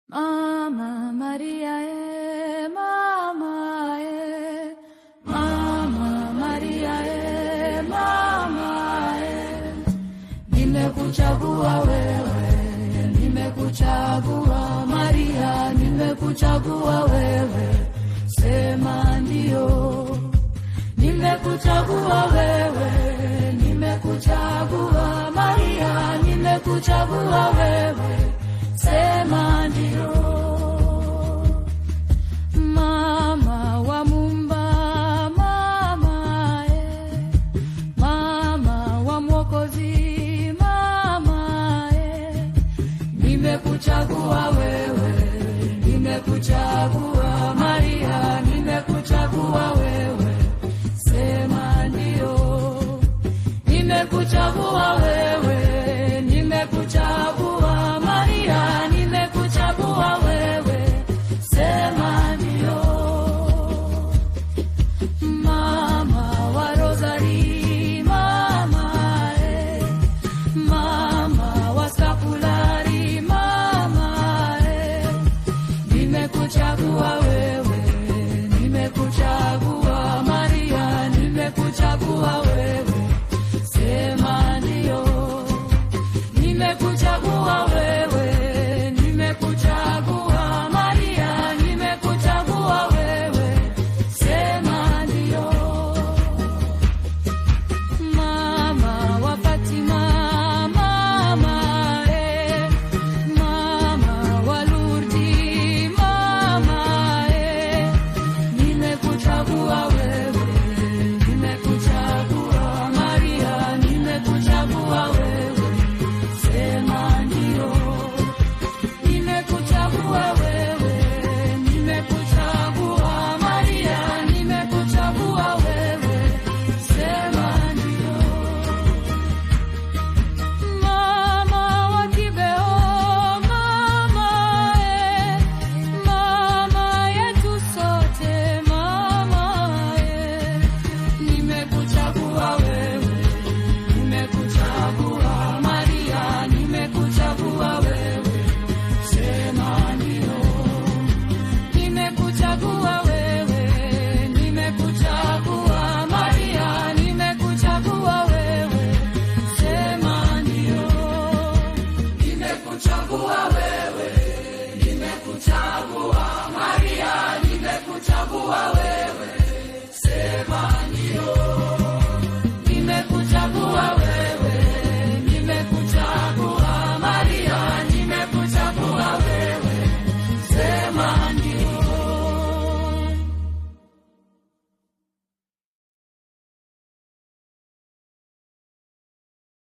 Mama Maria, Mama, Mama Maria, Mama, nimekuchagua wewe, nimekuchagua Maria, nimekuchagua wewe, sema ndio. Nimekuchagua wewe, nimekuchagua Maria, nimekuchagua wewe, sema ndio. Mama wa Muumba, mama, mama wa Mwokozi, mama, nimekuchagua wewe, nimekuchagua